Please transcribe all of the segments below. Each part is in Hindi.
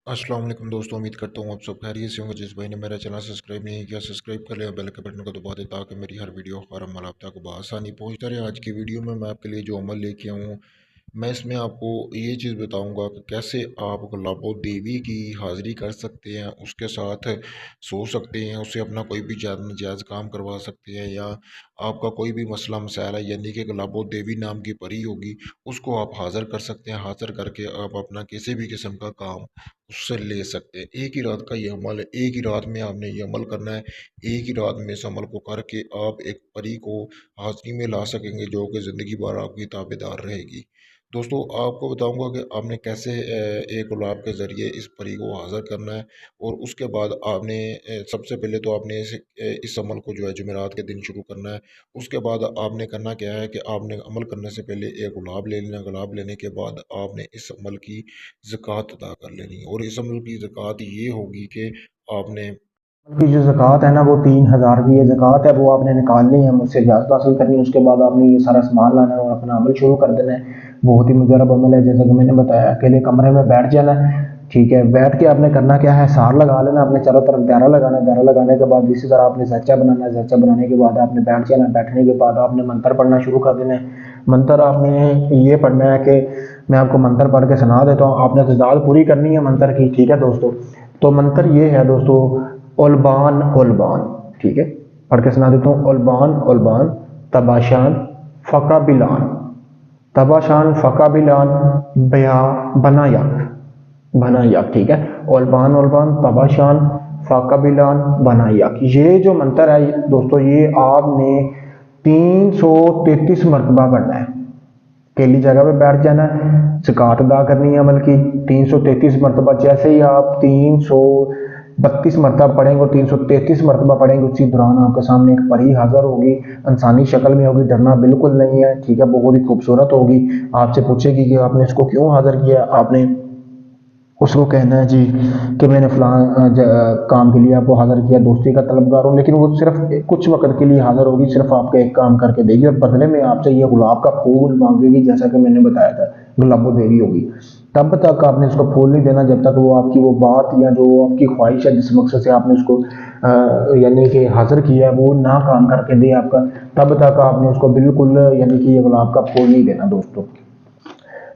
अस्सलाम वालेकुम दोस्तों, उम्मीद करता हूँ आप सब खैरियत से होंगे। जिस भाई ने मेरा चैनल सब्सक्राइब नहीं किया, सब्सक्राइब कर लिया, बेल के बटन को दबा दे ताकि मेरी हर वीडियो और अमल आप तक बआसानी पहुँचता रहे। आज की वीडियो में मैं आपके लिए जो अमल लेके आया हूँ, मैं इसमें आपको ये चीज़ बताऊंगा कि कैसे आप गुलाबो देवी की हाज़िरी कर सकते हैं, उसके साथ सो सकते हैं, उससे अपना कोई भी जायज़ काम करवा सकते हैं, या आपका कोई भी मसला मसाइल है यानी कि गुलाबो देवी नाम की परी होगी, उसको आप हाज़िर कर सकते हैं। हाज़िर करके आप अपना किसी भी किस्म का काम उससे ले सकते हैं। एक ही रात का ये अमल है, एक ही रात में आपने ये अमल करना है। एक ही रात में इस अमल को करके आप एक परी को हाज़िरी में ला सकेंगे जो कि ज़िंदगी भर आपकी ताबेदार रहेगी। दोस्तों, आपको बताऊंगा कि आपने कैसे एक गुलाब के ज़रिए इस परी को हाज़िर करना है। और उसके बाद आपने सबसे पहले तो आपने इस अमल को जो है जुमेरात के दिन शुरू करना है। उसके बाद आपने करना क्या है कि आपने अमल करने से पहले एक गुलाब ले लेना। गुलाब लेने के बाद आपने इस अमल की ज़कात अदा कर लेनी है, और इस अमल की ज़कात ये होगी कि आपने की जो ज़कात है ना वो 3,000 की ये ज़कात है, वो आपने निकालनी है, मुझसे इजाज़त हासिल करनी है। उसके बाद आपने ये सारा सामान लाना है और अपना अमल शुरू कर देना है। बहुत ही मुजरब अमल है, जैसा कि मैंने बताया। अकेले कमरे में बैठ जाना है, ठीक है। बैठ के आपने करना क्या है, सार लगा लेना, अपने चारों तरफ दायरा लगाना है। दायरा लगाने के बाद इसी तरह आपने ज़च्चा बनाना है। ज़च्चा बनाने के बाद आपने बैठ जाना है। बैठने के बाद आपने मंत्र पढ़ना शुरू कर देना है। मंत्र आपने ये पढ़ना है कि मैं आपको मंत्र पढ़ के सुना देता हूँ, आपने तदाद पूरी करनी है मंत्र की, ठीक है दोस्तों। तो मंत्र ये है दोस्तों, उलबान उलबान, ठीक है। पढ़ के सुना देता हूँ। उलबान उलबान तबाशान फ़का बिलान, तबाशान फ़का बिलान बया बनायाक, ठीक है। उलबान उलबान तबाशान फ़का बिलान बनायाक, ये जो मंत्र है दोस्तों, ये आपने 333 मरतबा पढ़ना है। अकेली जगह पे बैठ जाना है, ज़कात अदा करनी है अमल की 333 मरतबा। जैसे ही आप 332 मरतबा पढ़ेंगे और 333 मरतबा पढ़ेंगे, उसी दौरान आपके सामने एक परी हाज़िर होगी, इंसानी शक्ल में होगी। डरना बिल्कुल नहीं है, ठीक है। बहुत ही खूबसूरत होगी। आपसे पूछेगी कि आपने इसको क्यों हाज़िर किया। आपने उसको कहना है जी कि मैंने काम के लिए आपको हाज़िर किया, दोस्ती का तलबगार हूँ। लेकिन वो सिर्फ कुछ वक्त के लिए हाज़िर होगी, सिर्फ आपका एक काम करके देगी और बदले में आपसे ये गुलाब का फूल मांगेगी, जैसा कि मैंने बताया था, गुलाबो देवी होगी। तब तक आपने उसको फूल नहीं देना जब तक वो आपकी वो बात या जो आपकी ख्वाहिश है, जिस मकसद से आपने उसको यानी कि हाज़िर किया है, वो ना काम करके दे आपका, तब तक आपने उसको बिल्कुल यानी कि ये गुलाब का फूल नहीं देना दोस्तों।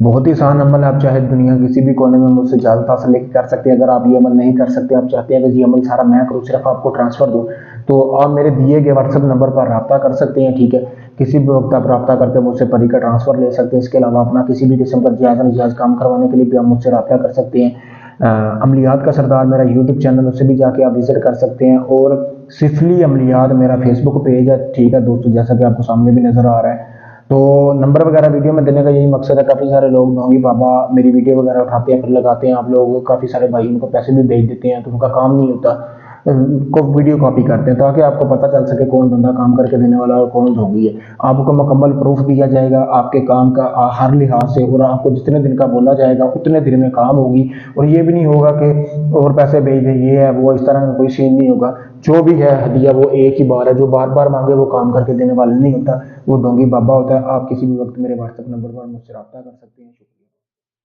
बहुत ही आसान अमल है। आप चाहे दुनिया किसी भी कोने में मुझसे इजाज़त हासिल लेके कर सकते हैं। अगर आप ये अमल नहीं कर सकते, आप चाहते हैं कि ये अमल सारा मैं करूँ, सिर्फ आपको ट्रांसफ़र दूँ, तो आप मेरे दिए गए व्हाट्सएप नंबर पर रब्ता कर सकते हैं, ठीक है। किसी भी वक्त आप रब्ता करके मुझसे परी का ट्रांसफ़र ले सकते हैं। इसके अलावा अपना किसी भी किस्म का जायज़ नाजायज़ काम करवाने के लिए भी आप मुझसे रब्ता कर सकते हैं। अमलियात का सरदार मेरा यूट्यूब चैनल, उससे भी जाके आप विजिट कर सकते हैं। और सिफली अमलियात मेरा फेसबुक पेज है, ठीक है दोस्तों, जैसा कि आपको सामने भी नज़र आ रहा है। तो नंबर वगैरह वीडियो में देने का यही मकसद है। काफ़ी सारे लोग ढोंगी बाबा मेरी वीडियो वगैरह उठाते हैं, फिर लगाते हैं। आप लोग काफ़ी सारे भाई उनको पैसे भी भेज देते हैं, तो उनका काम नहीं होता, को वीडियो कॉपी करते हैं, ताकि आपको पता चल सके कौन बंदा काम करके देने वाला और कौन ढोंगी है। आपको मुकम्मल प्रूफ दिया जाएगा आपके काम का हर लिहाज से, और आपको जितने दिन का बोला जाएगा उतने दिन में काम होगी। और ये भी नहीं होगा कि और पैसे भेज दें, ये है वो, इस तरह का कोई सीन नहीं होगा। जो भी है हदिया वो एक ही बार है, जो बार बार मांगे वो काम करके देने वाला नहीं होता, वो ढोंगी बाबा होता है। आप किसी भी वक्त मेरे व्हाट्सएप नंबर पर मुझसे रब्ता कर सकते हैं।